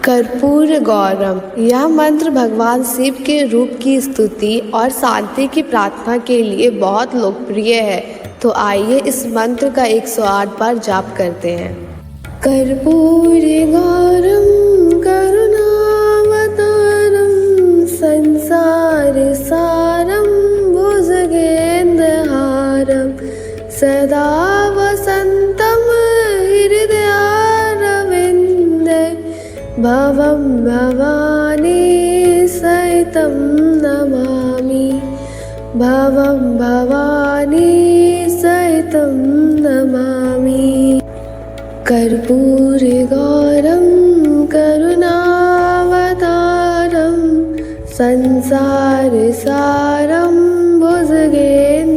कर्पूर गौरम। यह मंत्र भगवान शिव के रूप की स्तुति और शांति की प्रार्थना के लिए बहुत लोकप्रिय है। तो आइए इस मंत्र का 108 बार जाप करते हैं। कर्पूर गौरम करुणावतारम संसार सारम भुजगेन्द्रहारम सदा वसंतम हृदयारविन्दे भवं भवानी सहितं नमामि भवं भवानी सहितं नमामि। कर्पूर गौरम करुणावतारम संसार सारम भुजगेन्द्रहारम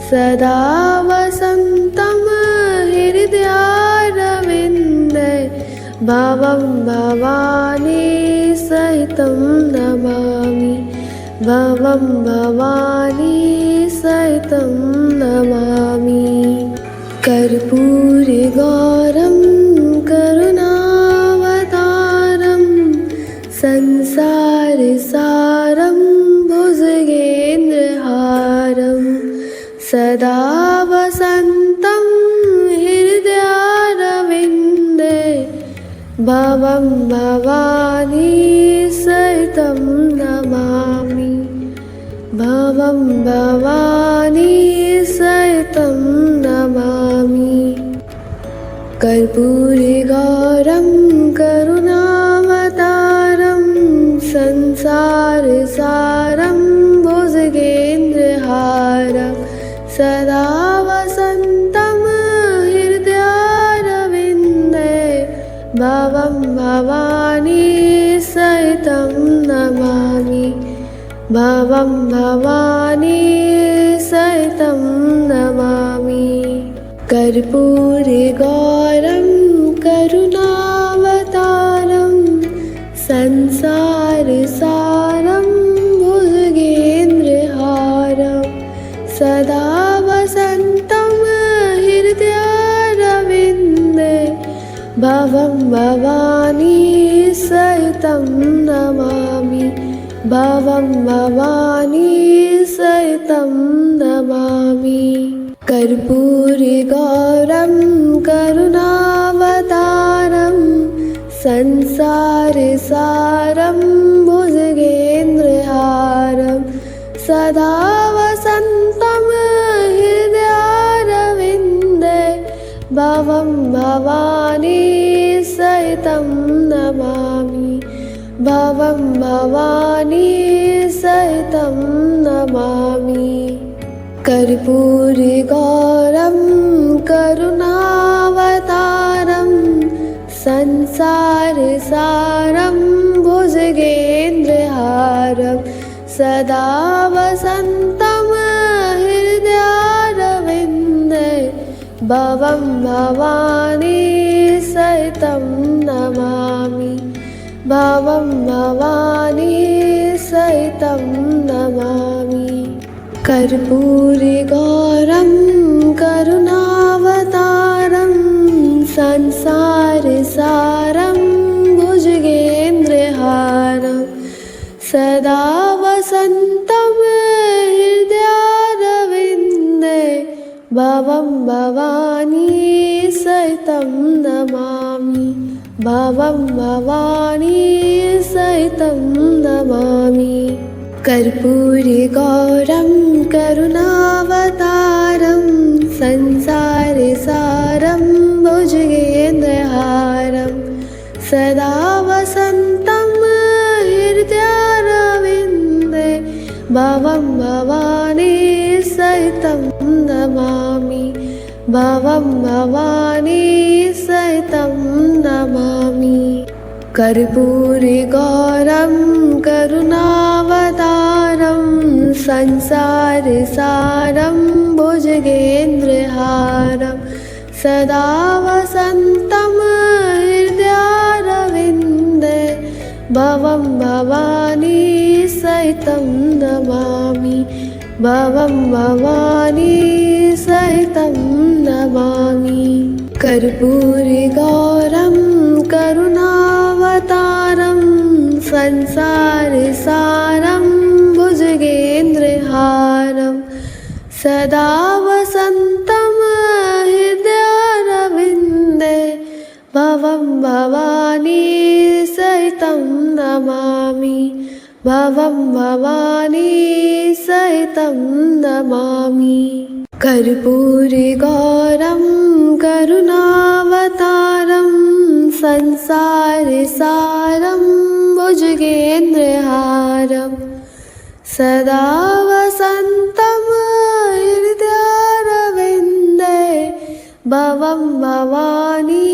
सदा वसंतम हृदयारविन्दे भवं भवानी सहितं नमामि भवं भवानी सहितं नमामि। कर्पूर गौरम करुणावतारम संसार सारम भुजगेन्द्रहारम सदा वसंतं हृदयारविन्दे भवं भवानी सहितं नमामि भवं भवानी सहितं नमामि। कर्पूर गौरम करुणावतारम संसार सारम भुजगेन्द्रहारम सदा वसंतं हृदयारविन्दे भवं भवानी सहितं नमामि भवं भवानी सहितं नमामि। कर्पूर गौरम करुणावतारम संसार सारम भुजगेन्द्रहारम सदा वसंतं हृदयारविन्दे भवं भवानी सहितं नमामि भवं भवानी सहितं नमामि। कर्पूर गौरम करुणावतारम संसार सारम भुजगेन्द्रहारम सदा वसंतं हृदयारविन्दे भवं भवानी सहितं नमामि भवं भवानी सहितं नमामि। कर्पूर गौरम करुणावतारम संसार सारम भुजगेन्द्रहारम सदा वसंतं हृदयारविन्दे भवं भवानी सहितं नमामि भवं भवानी सहितं नमामि। कर्पूर गौरम करुणावतारम संसार सारम भुजगेन्द्रहारम सदा वसंतं हृदयारविन्दे भवं भवानी सहितं नमामि भवं भवानी सहितं नमामि। कर्पूर गौरम करुणावतारम संसार सारम भुजगेन्द्रहारम सदा वसंतं हृदयारविन्दे भवं भवानी सहितं नमामि भवं भवानी सहितं नमामि। कर्पूर गौरम करुणावतारम संसार सारम भुजगेन्द्रहारम सदा वसंतं हृदयारविन्दे भवं भवानी सहितं नमामि भवं भवानी सहितं नमामि। कर्पूर गौरम करुणा संसारसारं भुजगेन्द्रहारं सदा वसन्तं हृदयारविन्दे भवं भवानी सहितं नमामि भवं भवानी सहितं नमामि कर्पूरगौरं करुणावतारं संसारसारं भुजगेन्द्रहारं सदा वसन्तं हृदयारविन्दे भवं भवानी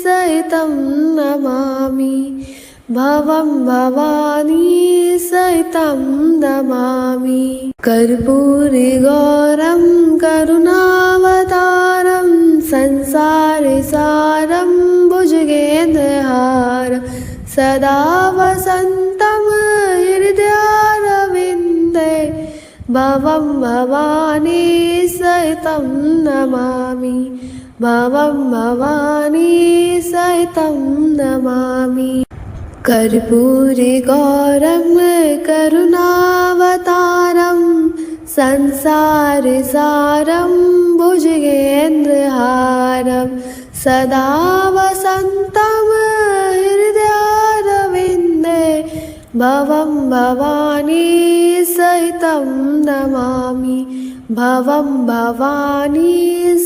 सहितं नमामि भवं भवानी सहितं नमामि कर्पूरगौरं करुणावतारं संसारसारं भुजगेन्द्रहारं सदा वसन्तं हृदयारविन्दे भवं भवानी सहितं नमामि भवं भवानी सहितं नमामि कर्पूरगौरं करुणावतारं संसारसारं भुजगेन्द्रहारं सदा वसन्तं हृदयारविन्दे भवं भवानी सहितं नमामि भवं भवानी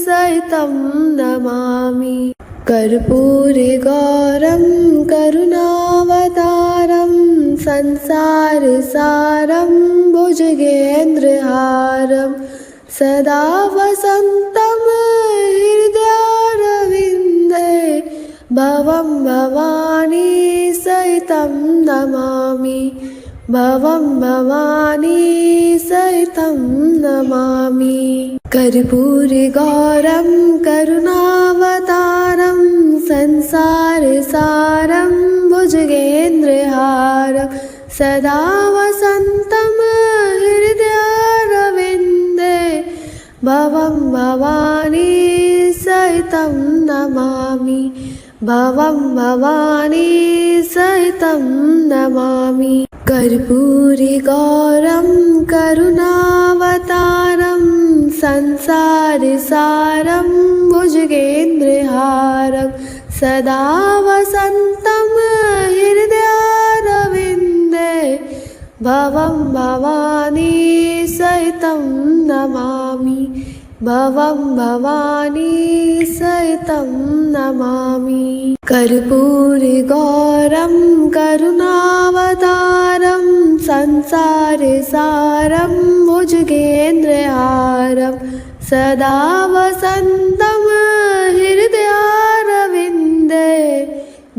सहितं नमामि कर्पूरगौरं करुणावतारं संसारसारं भुजगेन्द्रहारं सदा वसन्तं हृदयारविन्दे भवं भवानी सहितं नमामि भवं भवानी सहितं नमामि कर्पूरगौरं करुणावतारं संसारसारं भुजगेन्द्रहारं सदा वसन्तं हृदयारविन्दे भवं भवानी सहितं नमामि भवं भवानी सहितं नमामि कर्पूरगौरं करुणावतारं संसारसारं भुजगेन्द्रहारं सदा वसन्तं हृदयारविन्दे भवं भवानी सहितं नमामि भवं भवानी सहितं नमामि कर्पूरगौरं करुणावतारं संसारसारं भुजगेन्द्रहारं सदा वसन्तं हृदयारविन्दे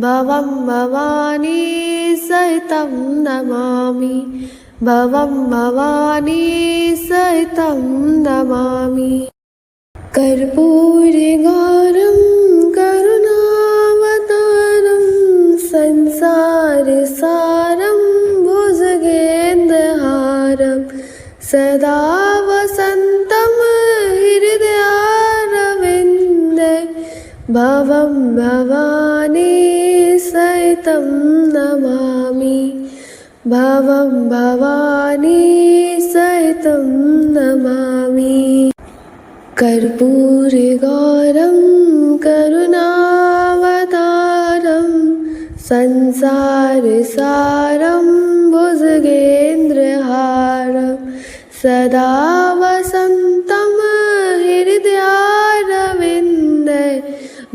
भवं भवानी सहितं नमामि भवं भवानी सहितं नमामि कर्पूरगौरं करुणावतारं संसारसारं भुजगेन्द्रहारं सदा वसन्तं हृदयारविन्दे भवं भवानी सहितं नमामि भवं भवानी सहितं नमामि कर्पूरगौरं करुणावतारं संसारसारं भुजगेन्द्रहारं सदा वसन्तं हृदयारविन्दे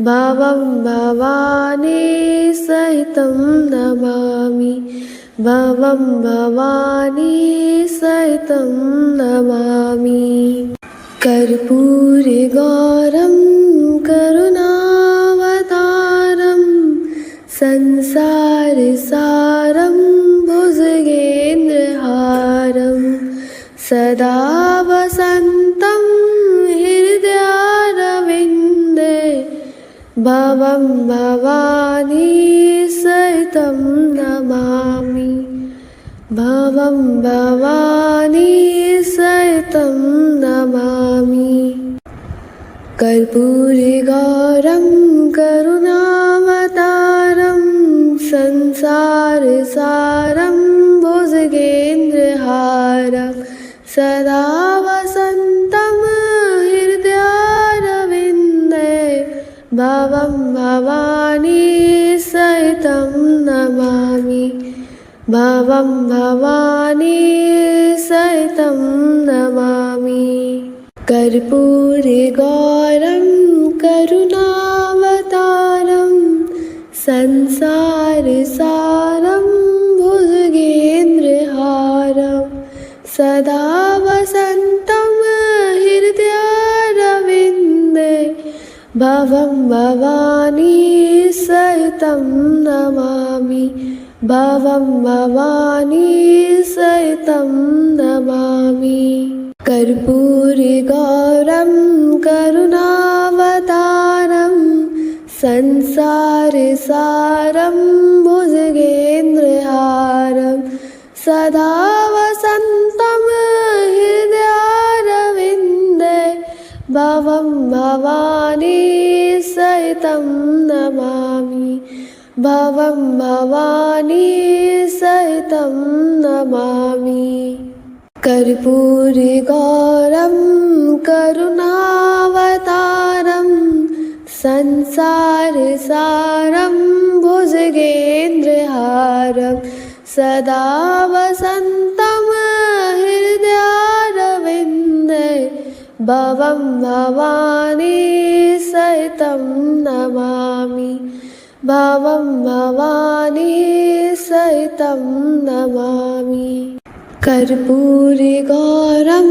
भवं भवानी सहितं नमामि भवं भवानी सहितं नमामि कर्पूरगौरं करुणावतारं संसारसारं भुजगेन्द्रहारं सदा वसन्तं हृदयारविन्दे भवं भवानी सहितं नमामि भवं भवानी सहितं नमामि कर्पूरगौरं करुणावतारं संसारसारं सदा वसन्तं हृदयारविन्दे भवं भवानी सहितं नमामि भवं भवानी सहितं नमामि कर्पूरगौरं करुणावतारं संसारसारं भुजगेन्द्रहारं सदा वसन्तं हृदयारविन्दे भवं भवानी सहितं नमामि भवं भवानी सहितं नमामि कर्पूरगौरं करुणावतारं संसारसारं भुजगेन्द्रहारं सदा वसन्तं हृदयारविन्दे भवं भवानी सहितं नमामि भवं भवानी सहितं नमामि कर्पूरगौरं करुणावतारं संसारसारं भुजगेन्द्रहारं सदा वसन्तं हृदयारविन्दे भवं भवानी सहितं नमामि भवं भवानी सहितं नमामि कर्पूरगौरं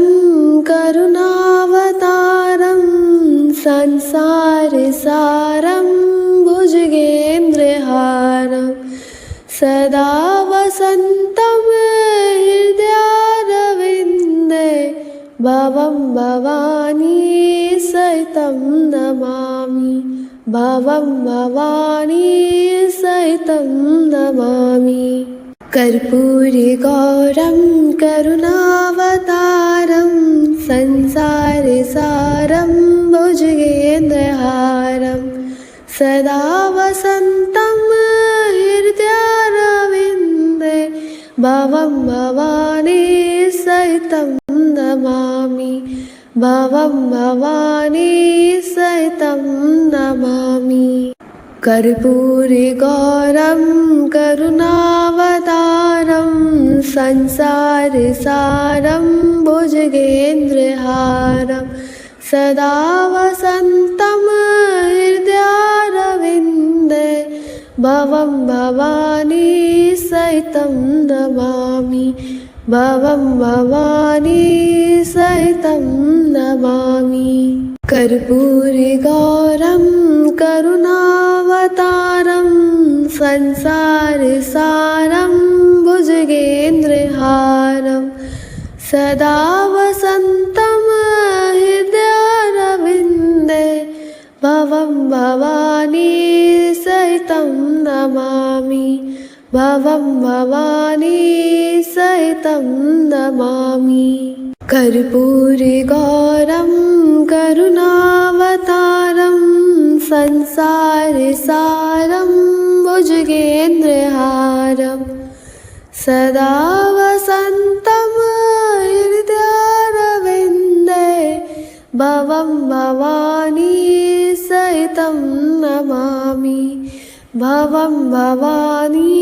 करुणावतारं संसारसारं भुजगेन्द्रहारं सदा वसन्तं हृदयारविन्दे भवं भवानी सहितं नमामि भवं भवानी सहितं नमामि कर्पूरगौरं करुणावतारं संसारसारं भुजगेन्द्रहारं सदा वसन्तं हृदयारविन्दे भवं भवानी सहितं नमामि भवं भवानी सहितं नमामि कर्पूरगौरं करुणावतारं संसारसारं भुजगेन्द्रहारं सदा वसन्तं हृदयारविन्दे भवं भवानी सहितं नमामि भवं भवानी सहितं नमामि कर्पूरगौरं करुणावतारं संसारसारं भुजगेन्द्रहारं सदा वसन्तं हृदयारविन्दे भवं भवानी सहितं नमामि भवं भवानी सहितं नमामि कर्पूरगौरं करुणावतारं संसारसारं भुजगेन्द्रहारं सदा वसन्तं हृदयारविन्दे भवं भवानी सहितं नमामि भवं भवानी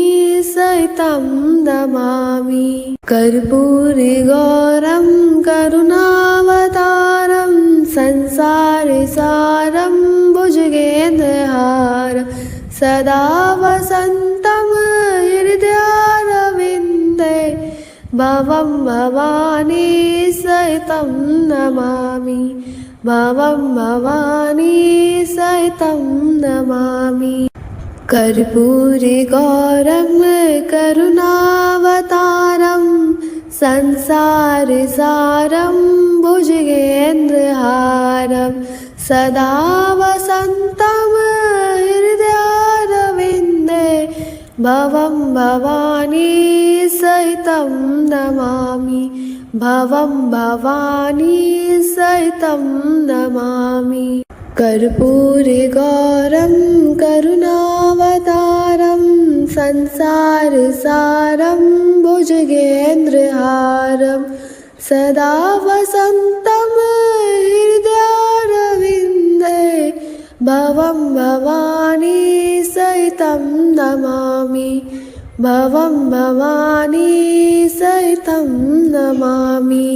सहितं नमामि कर्पूरगौरं करुणावतारं संसारसारं भुजगेन्द्रहारं सदा वसन्तं हृदयारविन्दे भवं भवानी सहितं नमामि भवं भवानी सहितं नमामि कर्पूरगौरं करुणावतारं संसारसारं भुजगेन्द्रहारं सदा वसन्तं हृदयारविन्दे भवं भवानी सहितं नमामि भवं भवानी सहितं नमामि कर्पूरगौरं करुणावतारं संसारसारं भुजगेन्द्रहारं सदा वसन्तं हृदयारविन्दे भवं भवानी सहितं नमामि भवं भवानी सहितं नमामि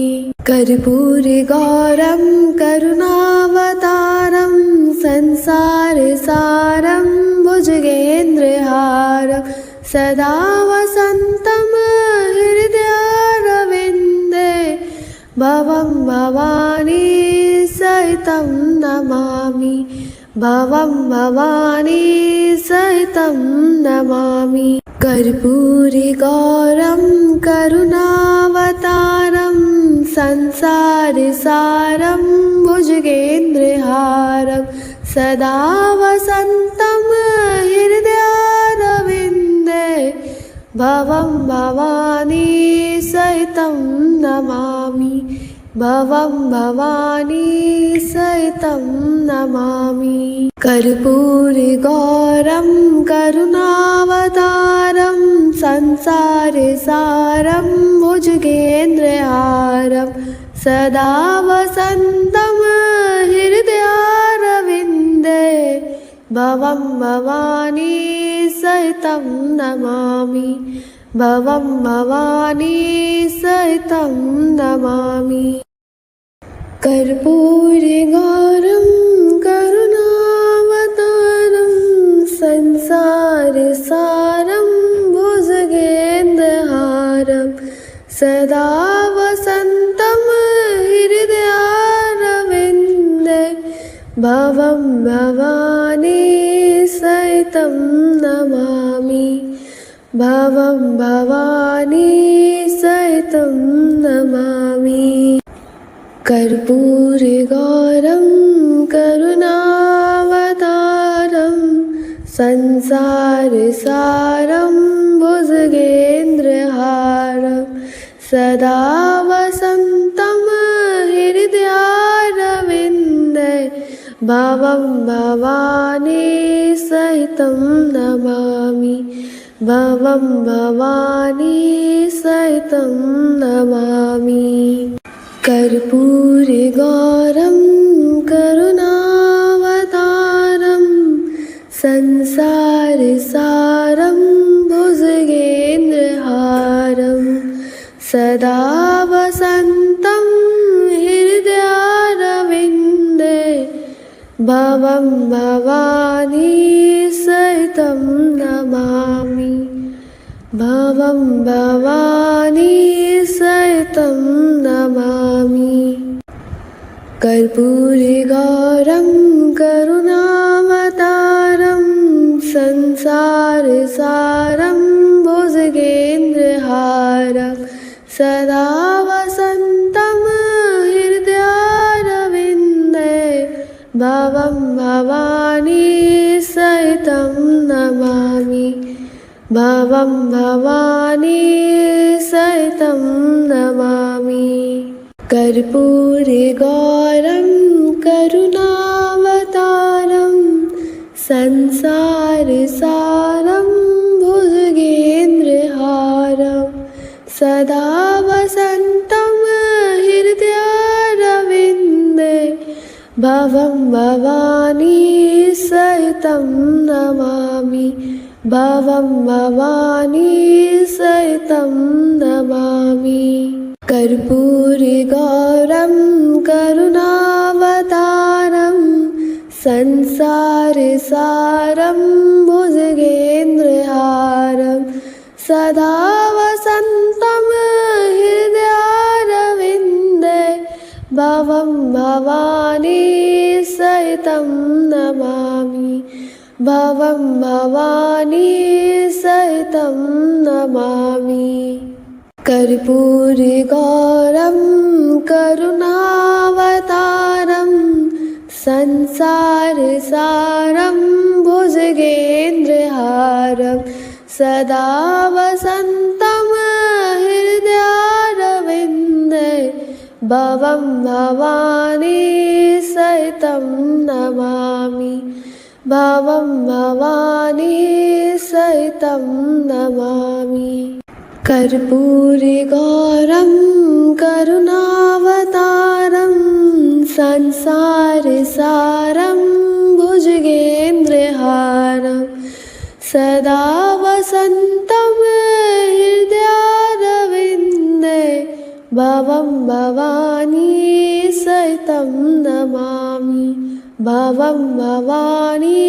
कर्पूरगौरं करुणावतारं संसारसारं भुजगेन्द्रहारं सदा वसन्तं हृदयारविन्दे भवं भवानी सहितं नमामि भवं भवानी सहितं नमामि कर्पूरगौरं करुणावतारं संसारसारं भुजगेन्द्रहारं सदा वसन्तं हृदयारविन्दे भवं भवानी सहितं नमामि भवं भवानी सहितं नमामि कर्पूरगौरं करुणावतारं संसारसारं भुजगेन्द्रहारं सदा वसन्तं हृदयारविन्दे भवं भवानी सहितं नमामि भवं भवानी सहितं नमामि कर्पूरगौरं करुणावतारं संसारसारं भुजगेन्द्रहारं सदा वसन्तं हृदयारविन्दे भवं भवानी सहितं नमामि भवं भवानी सहितं नमामि कर्पूरगौरं करुणावतारं संसारसारं भुजगेन्द्रहारं सदा वसन्तं हृदयारविन्दे भवं भवानी सहितं नमामि भवं भवानी सहितं नमामि कर्पूरगौरं करुणावतारं संसारसारं भुजगेन्द्रहारं सदा वसन्तं हृदयारविन्दे भवं भवानी सहितं नमामि भवं भवानी सहितं नमामि कर्पूरगौरं करुणावतारं संसारसारं भुजगेन्द्रहारं सदा वसन्तं हृदयारविन्दे भवं भवानी सहितं नमामि भवं भवानी सहितं नमामि कर्पूरगौरं करुणावतारं संसारसारं भुजगेन्द्रहारं सदा वसन्तं हृदयारविन्दे भवं भवानी सहितं नमामि भवं भवानी सहितं नमामि कर्पूरगौरं करुणावतारं संसारसारं भुजगेन्द्रहारं सदा वसन्तं हृदयारविन्दे भवं भवानी सहितं नमामि भवं भवानी सहितं नमामि कर्पूरगौरं करुणावतारं संसारसारं भुजगेन्द्रहारं सदा वसन्तं हृदयारविन्दे भवं भवानी सहितं नमामि भवं भवानी सहितं नमामि कर्पूरगौरं करुणावतारं संसारसारं भुजगेन्द्रहारं सदा वसन्तं हृदयारविन्दे भवं भवानी सहितं नमामि भवं भवानी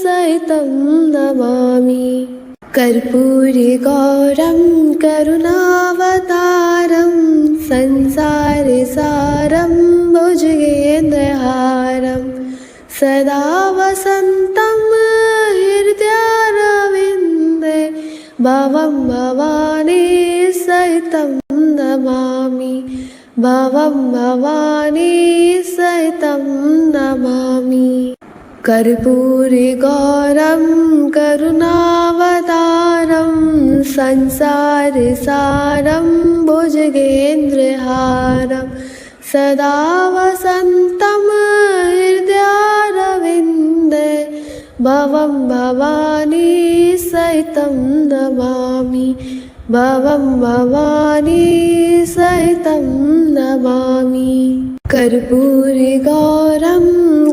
सहितं नमामि। कर्पूरगौरं करुणावतारं संसारसारं भुजगेन्द्रहारं सदा वसन्तं हृदयारविन्दे भवं भवानी सहितं नमामि भवं भवानी सहितं नमामि। कर्पूरगौरं करुणावतारं संसारसारं भुजगेन्द्रहारं सदा वसन्तं हृदयारविन्दे भवं भवानी सहितं नमामि भवं भवानी सहितं नमामि। कर्पूरगौरं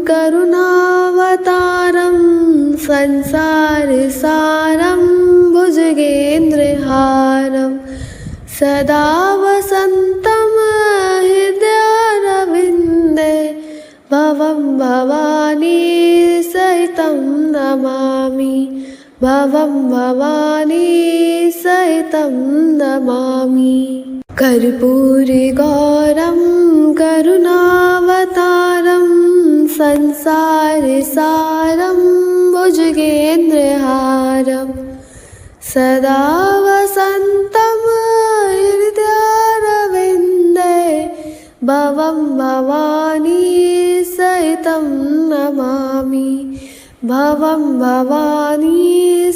करुणावतारं संसारसारं भुजगेन्द्रहारं सदा वसन्तं हृदयारविन्दे भवं भवानी सहितं नमामि भवं भवानी सहितं नमामि। कर्पूरगौरं करुणावतारं संसारसारं भुजगेन्द्रहारं सदा वसन्तं हृदयारविन्दे भवं भवानी सहितं नमामि भवं भवानी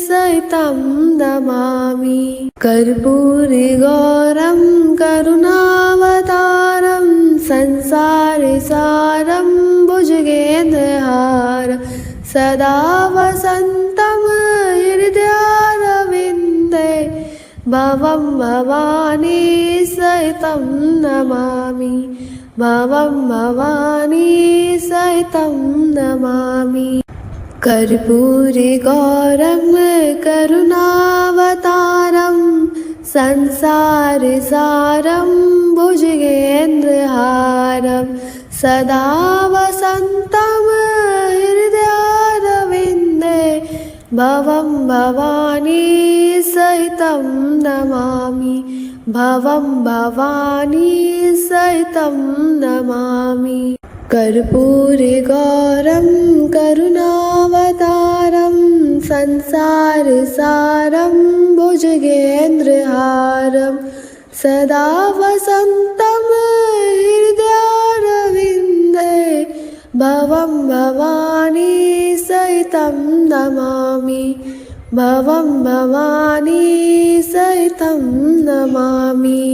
सहितं नमामि। कर्पूरगौरं करुणावतारं संसारसारं भुजगेन्द्रहारं सदा वसन्तं हृदयारविन्दे भवं भवानी सहितं नमामि भवं भवानी सहितं नमामि। कर्पूरगौरं करुणावतारं संसारसारं भुजगेन्द्रहारं सदा वसन्तं हृदयारविन्दे भवं भवानी सहितं नमामि भवं भवानी सहितं नमामि। कर्पूरगौरं करुणावतारं संसारसारं भुजगेन्द्रहारं सदा वसन्तं हृदयारविन्दे भवं भवानी सहितं नमामि भवं भवानी सहितं नमामि।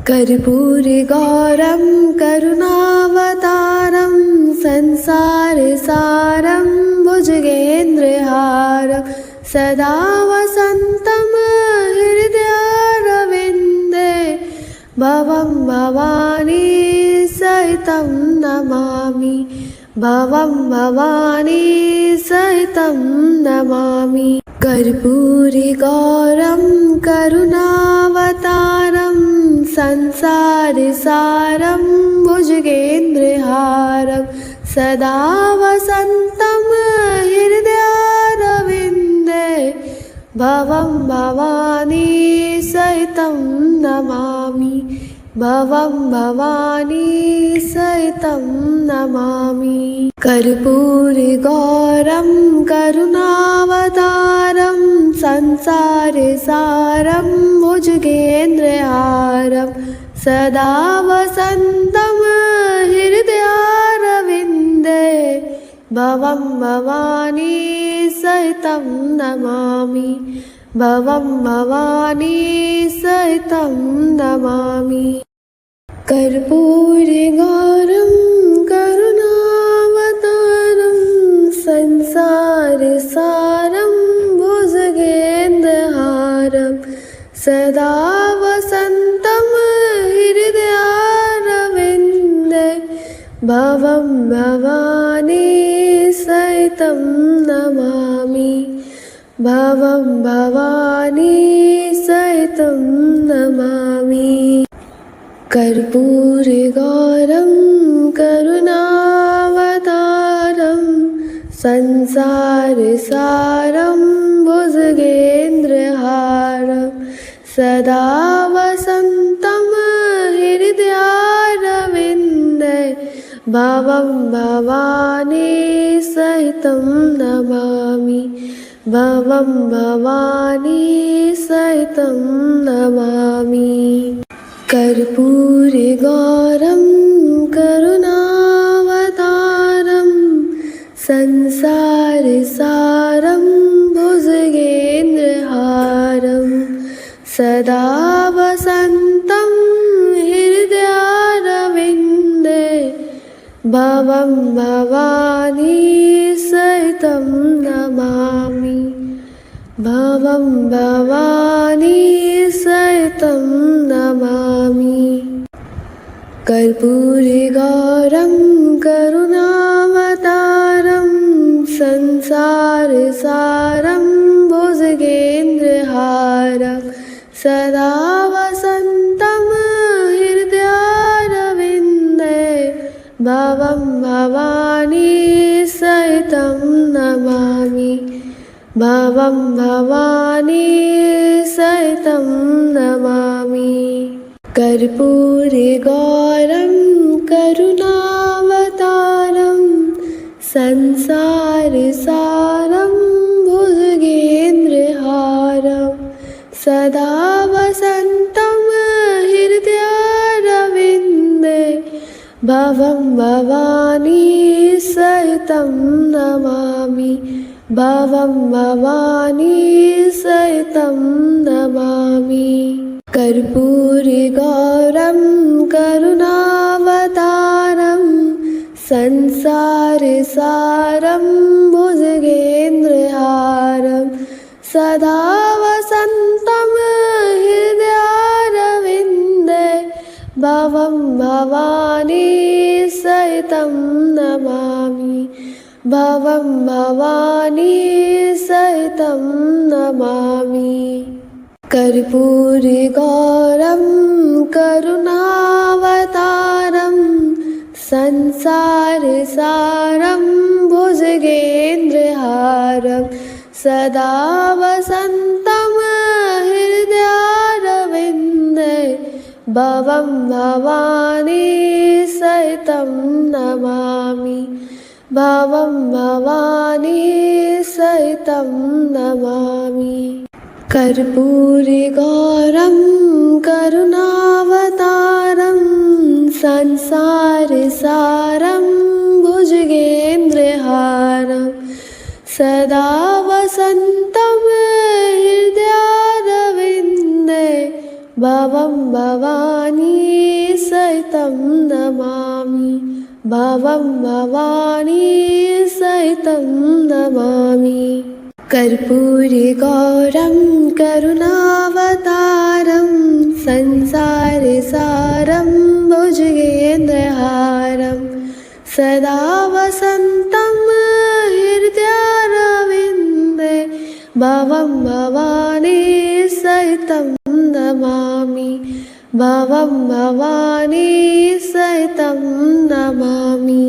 कर्पूरगौरं करुणावतारं संसारसारं भुजगेन्द्रहारं सदा वसन्तं हृदयारविन्दे भवं भवानी सहितं नमामि भवं भवानी सहितं नमामि। कर्पूरगौरं करुणावतारं संसारसारं भुजगेन्द्रहारं सदा वसन्तं हृदयारविन्दे भवं भवानी सहितं नमामि भवं भवानी सहितं नमामि। कर्पूरगौरं करुणावतारं संसारसारं भुजगेन्द्रहारं सदा वसन्तं हृदयारविन्दे भवं भवानी सहितं नमामि भवं भवानी सहितं नमामि। कर्पूरगौरं करुणावतारं संसारसारं भुजगेन्द्रहारं सदा वसन्तं हृदयारविन्दे भवं भवानी सहितं नमामि भवं भवानी सहितं नमामि कर्पूरगौरं करुणावतारं संसारसारं भुजगेन्द्रहारं सदा वसन्तं हृदयारविन्दे भवं भवानी सहितं नमामि भवं भवानी सहितं नमामि कर्पूरगौरं करुणावतारं संसारसारं भुजगेन्द्रहारं सदा वसन्तं हृदयारविन्दे भवं भवानी सहितं नमामि भवं भवानी सहितं नमामि कर्पूरगौरं करुणावतारं संसारसारं भुजगेन्द्रहारं सदा वसन्तं हृदयारविन्दे भवं भवानी सहितं नमामि भवं भवानी सहितं नमामि कर्पूरगौरं करुणावतारं संसारसारं भुजगेन्द्रहारं सदा वसन्तं हृदयारविन्दे भवं भवानी सहितं नमामि भवं भवानी सहितं नमामि कर्पूरगौरं करुणावतारं संसारसारं भुजगेन्द्रहारं सदा वसन्तं हृदयारविन्दे भवं भवानी सहितं नमामि भवं भवानी सहितं नमामि कर्पूरगौरं करुणावतारं संसारसारं भुजगेन्द्रहारं सदा वसन्तं हृदयारविन्दे भवं भवानी सहितं नमामि भवं भवानी सहितं नमामि कर्पूरगौरं करुणावतारं संसारसारं भुजगेन्द्रहारं सदा वसन्तं हृदयारविन्दे भवं भवानी सहितं नमामि भवं भवानी सहितं नमामि कर्पूरगौरं करुणावतारं संसारसारं भुजगेन्द्रहारं सदा वसन्तं हृदयारविन्दे भवं भवानी सहितं नमामि भवं भवानी सहितं नमामि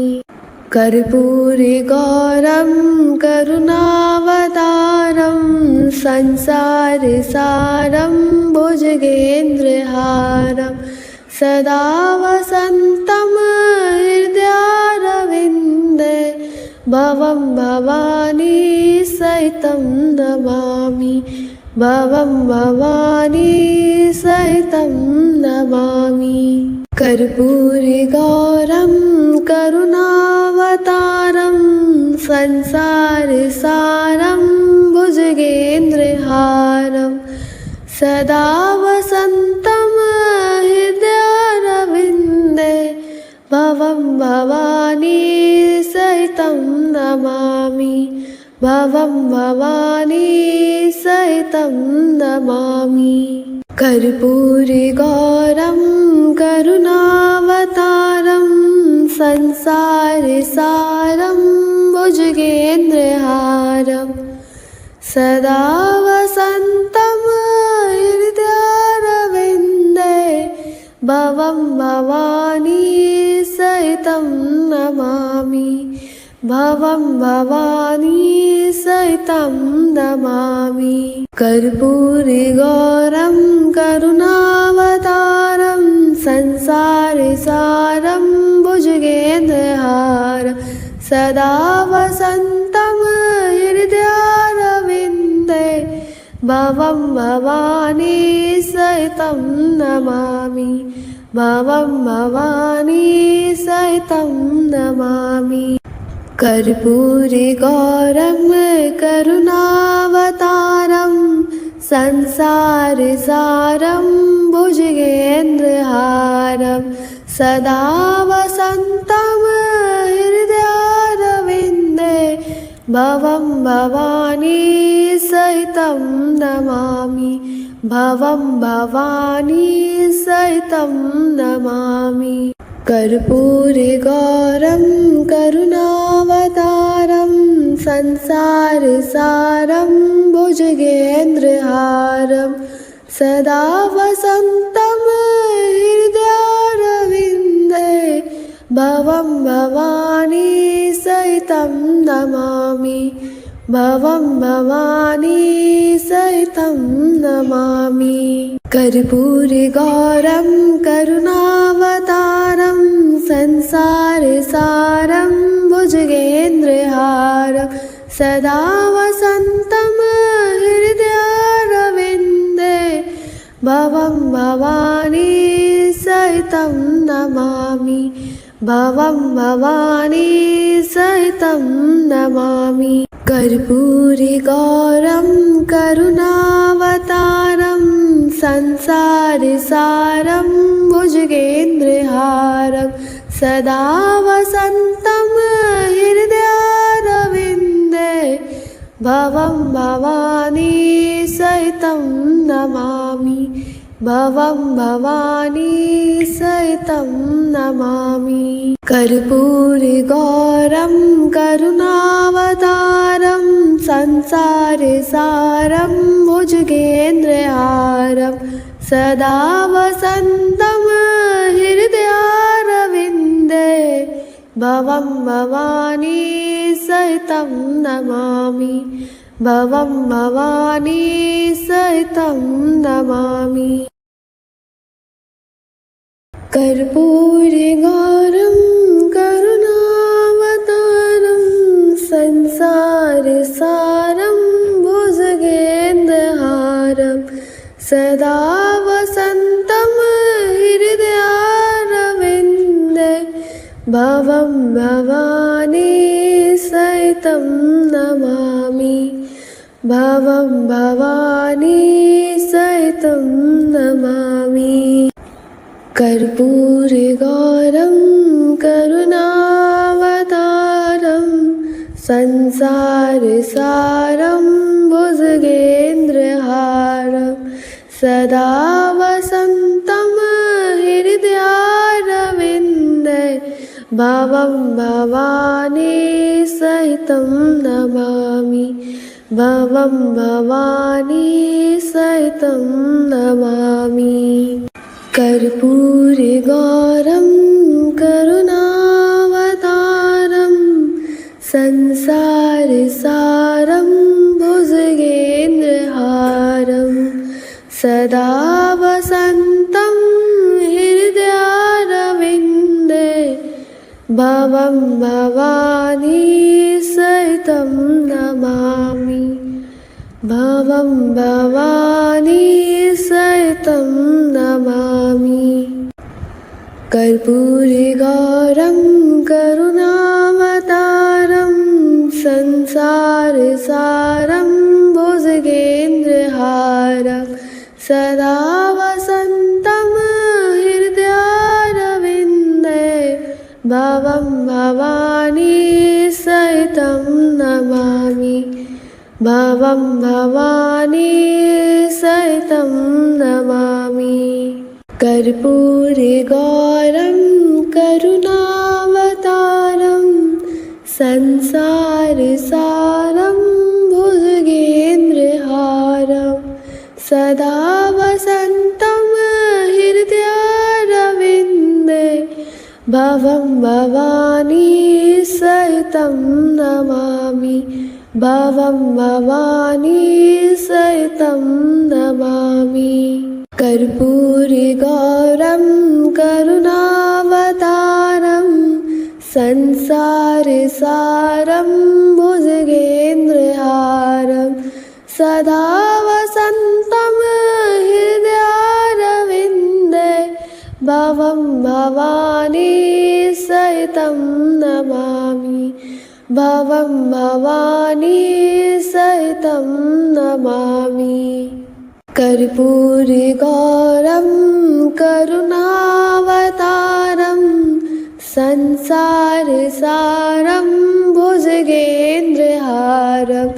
कर्पूरगौरं करुणावतारं संसारसारं भुजगेन्द्रहारं सदा वसन्तं हृदयारविन्दे भवं भवानी सहितं नमामि भवं भवानी सहितं नमामि कर्पूरगौरं करुणावतारं संसारसारं भुजगेन्द्रहारं सदा वसन्तं हृदयारविन्दे भवं भवानी सहितं नमामि भवं भवानी सहितं नमामि कर्पूरगौरं करुणावतारं संसारसारं भुजगेन्द्रहारं सदा वसन्तं हृदयारविन्दे भवं भवानी सहितं नमामि भवं भवानी सहितं नमामि कर्पूरगौरं करुणावतारं संसारसारं भुजगेन्द्रहारं सदा वसन्तं हृदयारविन्दे भवं भवानी सहितं नमामि भवं भवानी सहितं नमामि कर्पूरगौरं करुणावतारं संसारसारं भुजगेन्द्रहारं सदा वसन्तं हृदयारविन्दे भवं भवानी सहितं नमामि भवं भवानी सहितं नमामि कर्पूरगौरं करुणावतारं संसारसारं भुजगेन्द्रहारं सदा वसन्तं हृदयारविन्दे भवं भवानी सहितं नमामि भवं भवानी सहितं नमामि कर्पूरगौरं करुणावतारं संसारसारं भुजगेन्द्रहारं सदा वसन्तं हृदयारविन्दे भवं भवानी सहितं नमामि भवं भवानी सहितं नमामि कर्पूरगौरं करुणावतारं संसारसारं भुजगेन्द्रहारं सदा वसन्तं हृदयारविन्दे भवं भवानी सहितं नमामि भवं भवानी सहितं नमामि कर्पूरगौरं करुणावतारं संसारसारं भुजगेन्द्रहारं सदा वसन्तं हृदयारविन्दे भवं भवानी सहितं नमामि भवं भवानी सहितं नमामि कर्पूरगौरं करुणावतारं संसारसारं भुजगेन्द्रहारं सदा वसन्तं हृदयारविन्दे भवं भवानी सहितं नमामि भवं भवानी सहितं नमामि कर्पूरगौरं करुणावतारं संसारसारं भुजगेन्द्रहारं सदा वसन्तं हृदयारविन्दे भवं भवानी सहितं नमामि भवं भवानी सहितं नमामि कर्पूरगौरं करुणावतारं संसारसारं भुजगेन्द्रहारं सदा वसन्तं हृदयारविन्दे भवं भवानी सहितं नमामि भवं भवानी सहितं नमामि कर्पूरगौरं करुणावतारं संसारसारं भुजगेन्द्रहारं सदा वसन्तं हृदयारविन्दे भवं भवानी सहितं नमामि भवं भवानी सहितं नमामि कर्पूरगौरं करुणावतारं संसारसारं भुजगेन्द्रहारं सदा वसन्तं हृदयारविन्दे भवं भवानी सहितं नमामि भवं भवानी सहितं नमामि। कर्पूरगौरं करुणावतारं संसारसारं भुजगेन्द्रहारं सदा वसन्तं हृदयारविन्दे भवं भवानी सहितं नमामि भवं भवानी सहितं नमामि। कर्पूरगौरं करुणावतारं संसारसारं भुजगेन्द्रहारं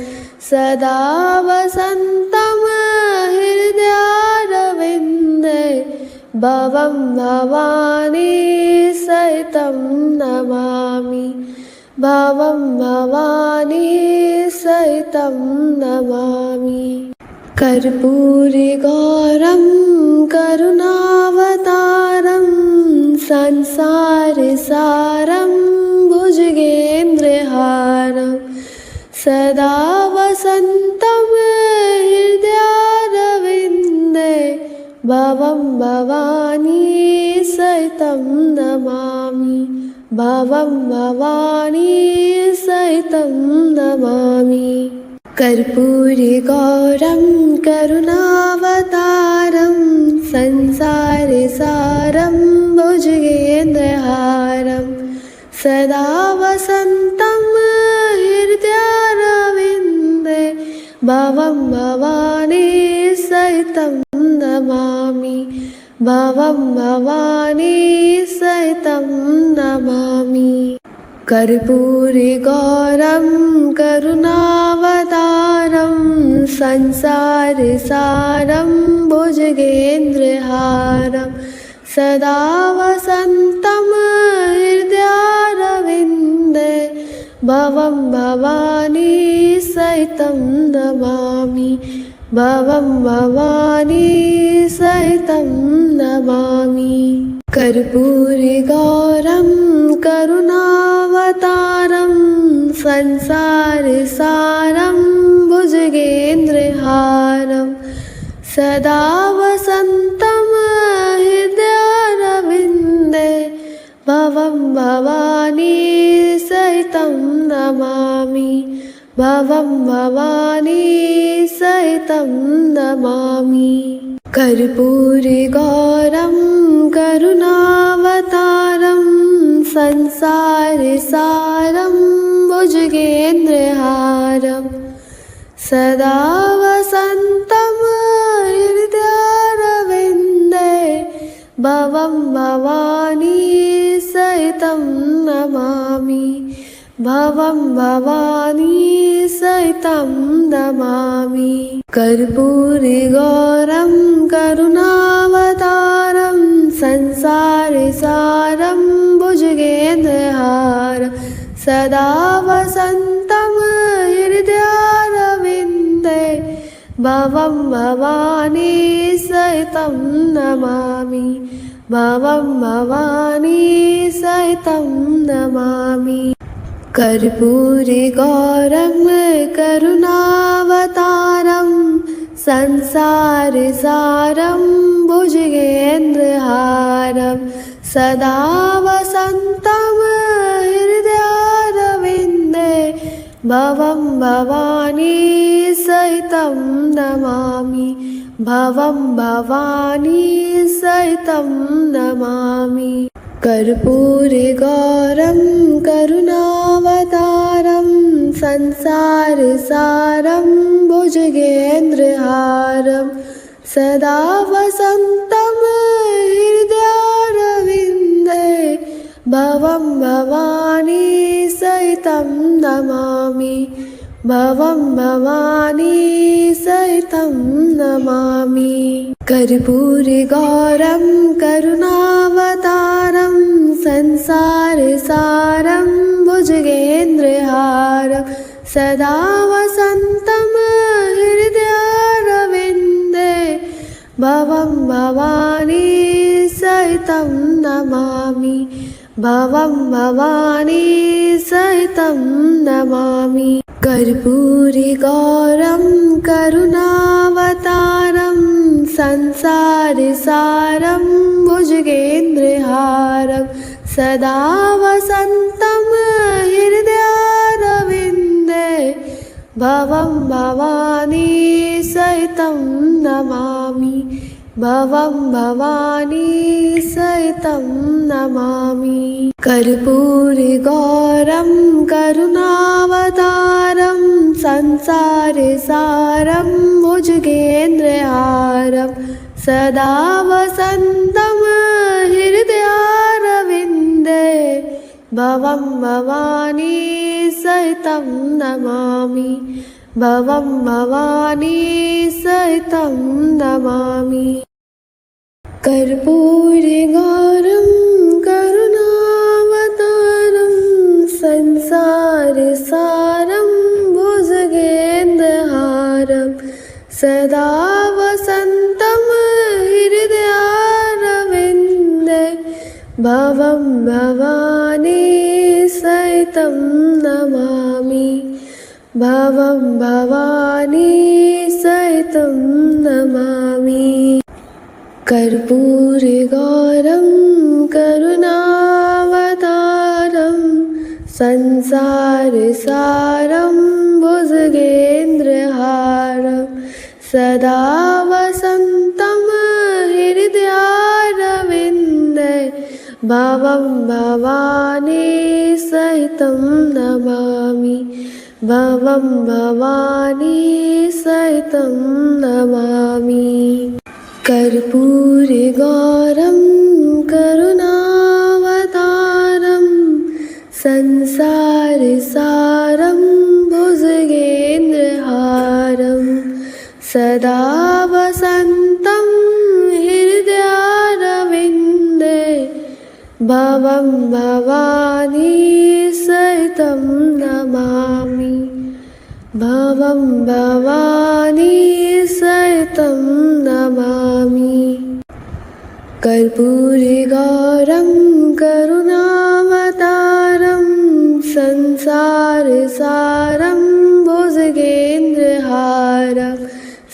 सदा वसन्तं हृदयारविन्दे भवं भवानी सहितं नमामि भवं भवानी सहितं नमामि। कर्पूरगौरं करुणावतारं संसारसारं भुजगेन्द्रहारं सदा वसन्तं हृदयारविन्दे भवं भवानी सहितं नमामि भवं भवानी सहितं नमामि। कर्पूरगौरं करुणावतारं संसारसारं भुजगेन्द्रहारं सदा वसन्तं हृदयारविन्दे भवं भवानी सहितं नमामि भवं भवानी सहितं नमामि। कर्पूरगौरं करुणावतारं संसारसारं भुजगेन्द्रहारं सदा वसन्तं हृदयारविन्दे भवं भवानी सहितं नमामि भवं भवानी सहितं नमामि। कर्पूरगौरं करुणावतारं संसारसारं भुजगेन्द्रहारं सदा वसन्तं हृदयारविन्दे भवं भवानी सहितं नमामि भवं भवानी सहितं नमामि। कर्पूरगौरं करुणावतारं संसारसारं भुजगेन्द्रहारं सदा वसन्तं हृदयारविन्दे भवं भवानी सहितं नमामि भवं भवानी सहितं नमामि। कर्पूरगौरं करुणावतारं संसारसारं भुजगेन्द्रहारं सदा वसन्तं हृदयारविन्दे भवं भवानी सहितं नमामि भवं भवानी सहितं नमामि। कर्पूरगौरं करुणावतारं संसारसारं भुजगेन्द्रहारं सदा वसन्तं हृदयारविन्दे भवं भवानी सहितं नमामि भवं भवानी सहितं नमामि। कर्पूरगौरं करुणावतारं संसारसारं भुजगेन्द्रहारं सदा वसन्तं हृदयारविन्दे भवं भवानी सहितं नमामि भवं भवानी सहितं नमामि। कर्पूरगौरं करुणावतारं संसारसारं भुजगेन्द्रहारं सदा वसन्तं हृदयारविन्दे भवं भवानी सहितं नमामि। भवं भवानी सहितं नमामि। कर्पूरगौरं करुणावतारं संसारसारं भुजगेन्द्रहारं सदा वसन्तं हृदयारविन्दे भवं भवानी सहितं नमामि। भवं भवानी सहितं नमामि। कर्पूरगौरं करुणावतारं संसारसारं भुजगेन्द्रहारं सदा वसन्तं हृदयारविन्दे भवं भवानी सहितं नमामि। भवं भवानी सहितं नमामि। कर्पूरगौरं करुणावतारं संसारसारं भुजगेन्द्रहारं सदा वसन्तं हृदयारविन्दे भवं भवानी सहितं नमामि। भवं भवानी सहितं नमामि। कर्पूरगौरं करुणावतारं संसारसारं भुजगेन्द्रहारं सदा वसन्तं हृदयारविन्दे भवं भवानी सहितं नमामि। भवं भवानी सहितं नमामि। कर्पूरगौरं करुणावतारं संसारसारं भुजगेन्द्रहारं सदा वसन्तं हृदयारविन्दे भवं भवानी सहितं नमामि। भवं भवानी सहितं नमामि। कर्पूरगौरं करुणावतारं संसारसारं भुजगेन्द्रहारं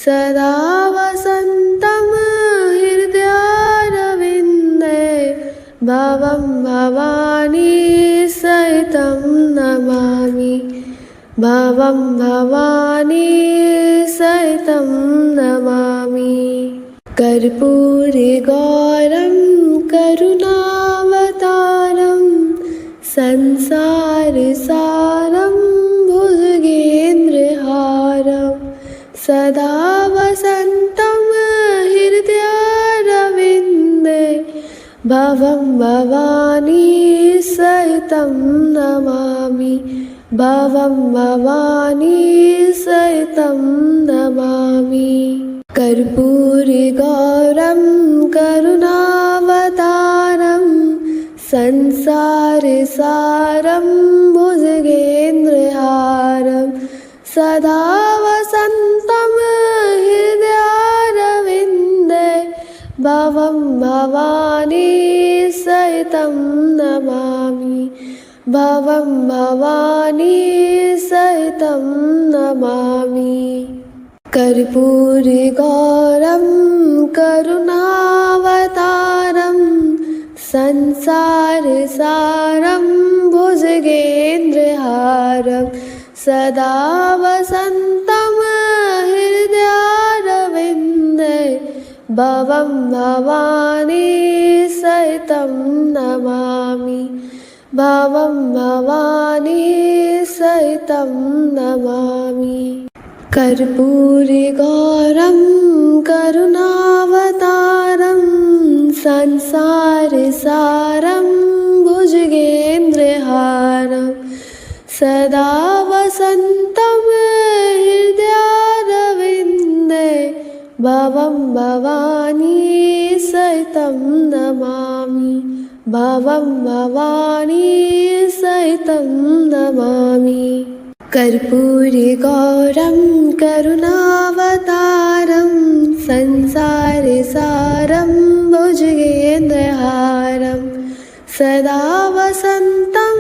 सदा वसन्तं हृदयारविन्दे भवं भवानी सहितं नमामि। भवं भवानी सहितं नमामि। कर्पूरगौरं करुणावतारं संसारसारं भुजगेन्द्रहारं सदा वसन्तं हृदयारविन्दे भवं भवानी सहितं नमामि। भवं भवानी सहितं नमामि। कर्पूरगौरं करुणावतारं संसारसारं भुजगेन्द्रहारं सदा वसन्तं हृदयारविन्दे भवं भवानी सहितं नमामि। भवं भवानी सहितं नमामि। कर्पूरगौरं करुणावतारं संसारसारं भुजगेन्द्रहारं सदा वसन्तं हृदयारविन्दे भवं भवानी सहितं नमामि। भवं भवानी सहितं नमामि। कर्पूरगौरं करुणावतारं संसारसारं भुजगेन्द्रहारं सदा वसन्तं भवं भवानी सहितं नमामि भवं भवानी सहितं नमामि कर्पूरगौरं करुणावतारं संसारसारं भुजगेन्द्रहारं सदा वसन्तं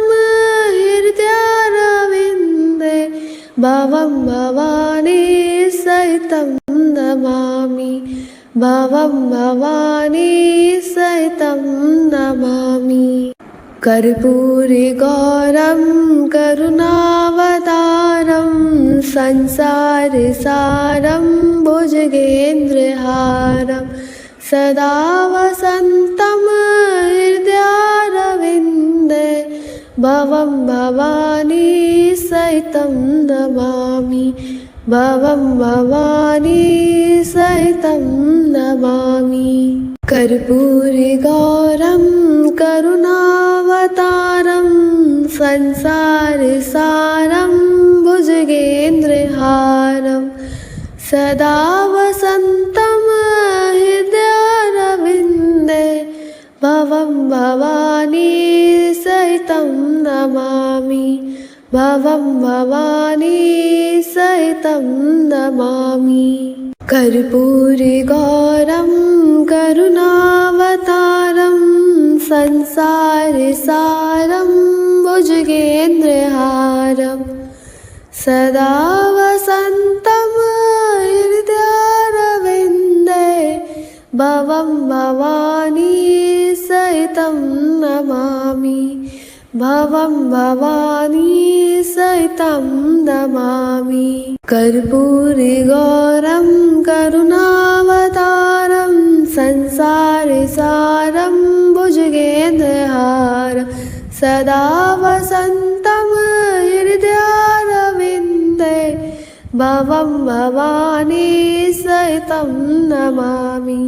हृदयारविन्दे भवं भवानी सहितं नमामि भवं भवानी सहितं नमामि कर्पूरगौरं करुणावतारं संसारसारं भुजगेन्द्रहारं सदा वसन्तं हृदयारविन्दे भवं भवानी सहितं नमामि भवं भवानी सहितं नमामि कर्पूरगौरं करुणावतारं संसारसारं भुजगेन्द्रहारं सदा वसन्तं हृदयारविन्दे भवं भवानी सहितं नमामि भवं भवानी सहितं नमामि कर्पूरगौरं करुणावतारं संसारसारं भुजगेन्द्रहारं सदा वसन्तं हृदयारविन्दे भवं भवानी सहितं नमामि भवं भवानी सहितं नमामि कर्पूरगौरं करुणावतारं संसारसारं भुजगेन्द्रहारं सदा वसन्तं हृदयारविन्दे भवं भवानी सहितं नमामि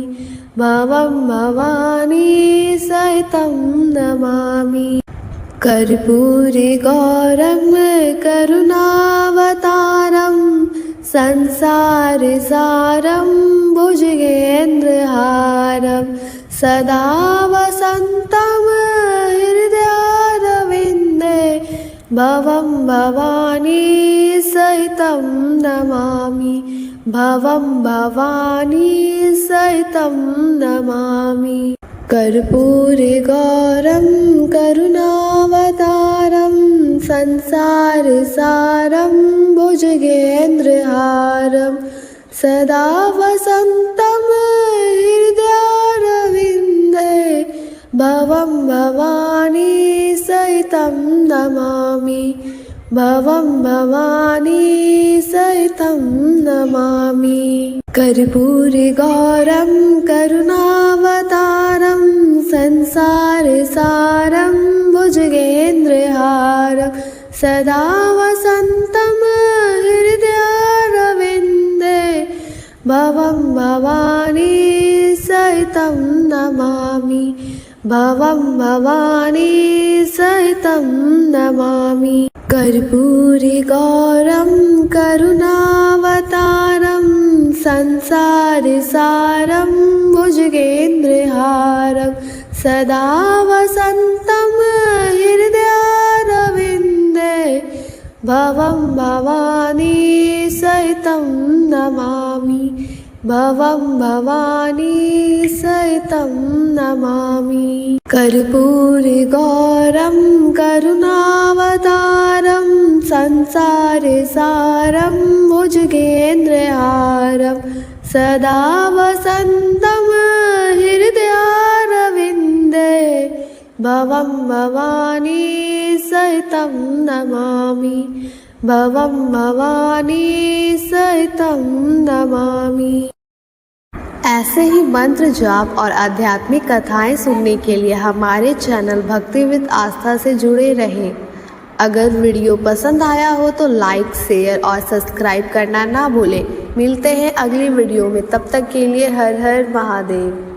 भवं भवानी सहितं नमामि कर्पूरगौरं करुणावतारं संसारसारं भुजगेन्द्रहारं सदा वसन्तं हृदयारविन्दे भवं भवानी सहितं नमामि भवं भवानी सहितं नमामि कर्पूरगौरं करुणावतारं संसारसारं भुजगेन्द्रहारं सदा वसन्तं हृदयारविन्दे भवं भवानी सहितं नमामि भवं भवानी सहितं नमामि कर्पूरगौरं करुणावतारं संसारसारं भुजगेन्द्रहारं सदा वसन्तं हृदयारविन्दे भवं भवानी सहितं नमामि भवं भवानी सहितं नमामि कर्पूरगौरं करुणावतारं संसारसारं भुजगेन्द्रहारं सदा वसन्तं हृदयारविन्दे भवं भवानी सहितं नमामि भवं भवानी सहितं नमामि कर्पूरगौरं करुणावतारं संसारसारं भुजगेन्द्रहारं सदा वसन्तं हृदयारविन्दे भवं भवानी सहितं नमामि भवं भवानी सहितं नमामि। ऐसे ही मंत्र जाप और आध्यात्मिक कथाएं सुनने के लिए हमारे चैनल भक्ति विद आस्था से जुड़े रहें। अगर वीडियो पसंद आया हो तो लाइक, शेयर और सब्सक्राइब करना ना भूलें। मिलते हैं अगली वीडियो में, तब तक के लिए हर हर महादेव।